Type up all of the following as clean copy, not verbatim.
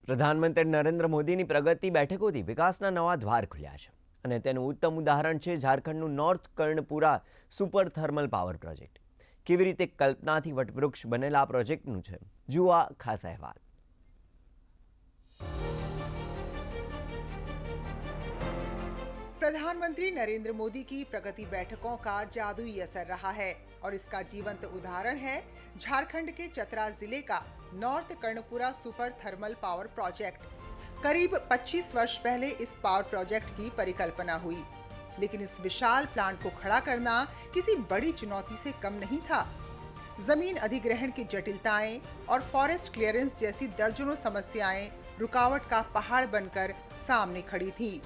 પ્રધાનમંત્રી નરેન્દ્ર મોદીની પ્રગતિ બેઠકોથી વિકાસના નવા દ્વાર ખુલ્યા છે અને તેનું ઉત્તમ ઉદાહરણ છે ઝારખંડનું north Karanpura super thermal power project. કેવી રીતે કલ્પનાથી વટવૃક્ષ બનેલા આ પ્રોજેક્ટનું છે, જુઓ આ ખાસ અહેવાલ. प्रधानमंत्री नरेंद्र मोदी की प्रगति बैठकों का जादुई असर रहा है और इसका जीवंत उदाहरण है झारखंड के चतरा जिले का north Karanpura super thermal power project. करीब 25 वर्ष पहले इस पावर प्रोजेक्ट की परिकल्पना हुई, लेकिन इस विशाल प्लांट को खड़ा करना किसी बड़ी चुनौती से कम नहीं था. जमीन अधिग्रहण की जटिलताएं और फॉरेस्ट क्लियरेंस जैसी दर्जनों समस्याएं रुकावट का पहाड़ बनकर सामने खड़ी थी.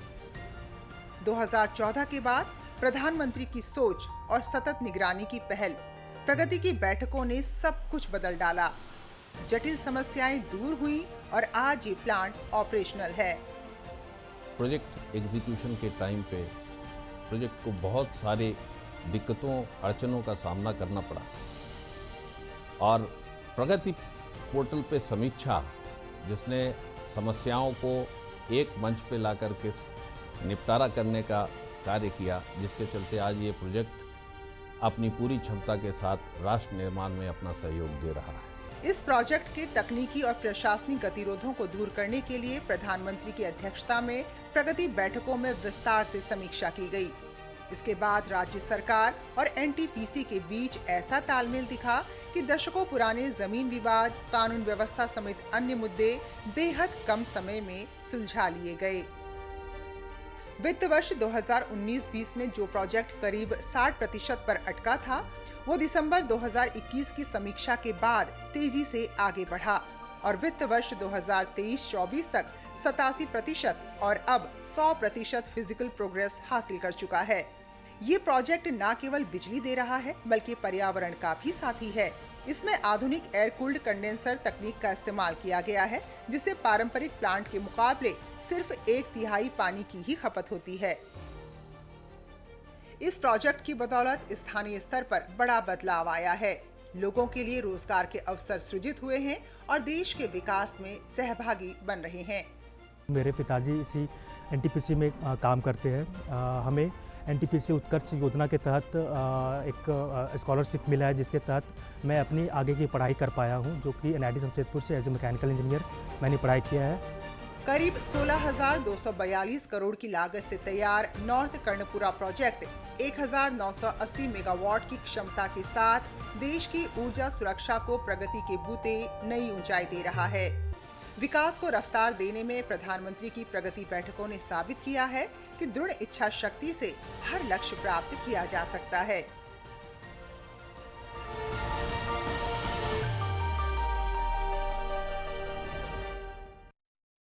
2014 के बाद प्रधानमंत्री की सोच और सतत निगरानी की पहल प्रगति की बैठकों ने सब कुछ बदल डाला. जटिल समस्याएं दूर हुई और आज ये प्लांट ऑपरेशनल है. प्रोजेक्ट एग्जीक्यूशन के टाइम पे प्रोजेक्ट को बहुत सारे दिक्कतों अड़चनों का सामना करना पड़ा और प्रगति पोर्टल पे समीक्षा, जिसने समस्याओं को एक मंच पे ला करके निपटारा करने का कार्य किया, जिसके चलते आज ये प्रोजेक्ट अपनी पूरी क्षमता के साथ राष्ट्र निर्माण में अपना सहयोग दे रहा है. इस प्रोजेक्ट के तकनीकी और प्रशासनिक गतिरोधों को दूर करने के लिए प्रधानमंत्री की अध्यक्षता में प्रगति बैठकों में विस्तार से समीक्षा की गई. इसके बाद राज्य सरकार और एनटीपीसी के बीच ऐसा तालमेल दिखा कि दशकों पुराने जमीन विवाद, कानून व्यवस्था समेत अन्य मुद्दे बेहद कम समय में सुलझा लिए गए. वित्त वर्ष 2019-20 में जो प्रोजेक्ट करीब 60% पर अटका था, वो दिसंबर 2021 की समीक्षा के बाद तेजी से आगे बढ़ा और वित्त वर्ष 2023-24 तक 87% और अब 100% फिजिकल प्रोग्रेस हासिल कर चुका है. ये प्रोजेक्ट न केवल बिजली दे रहा है, बल्कि पर्यावरण का भी साथी है. इसमें आधुनिक एयर कूल्ड कंडेंसर तकनीक का इस्तेमाल किया गया है, जिससे पारंपरिक प्लांट के मुकाबले सिर्फ 1/3 पानी की ही खपत होती है. इस प्रोजेक्ट की बदौलत स्थानीय स्तर पर बड़ा बदलाव आया है. लोगों के लिए रोजगार के अवसर सृजित हुए हैं और देश के विकास में सहभागी बन रहे हैं. मेरे पिताजी इसी एनटीपीसी में काम करते हैं. हमें एनटीपीसी उत्कर्ष योजना के तहत एक स्कॉलरशिप मिला है, जिसके तहत मैं अपनी आगे की पढ़ाई कर पाया हूं, जो कि एनआईटी जमशेदपुर से एज ए मैकेनिकल इंजीनियर मैंने पढ़ाई किया है. करीब 16,242 करोड़ की लागत से तैयार नॉर्थ कर्णपुरा प्रोजेक्ट 1,980 मेगावाट की क्षमता के साथ देश की ऊर्जा सुरक्षा को प्रगति के बूते नई ऊंचाई दे रहा है. विकास को रफ्तार देने में प्रधानमंत्री की प्रगति बैठकों ने साबित किया है कि दृढ़ इच्छा शक्ति से हर लक्ष्य प्राप्त किया जा सकता है.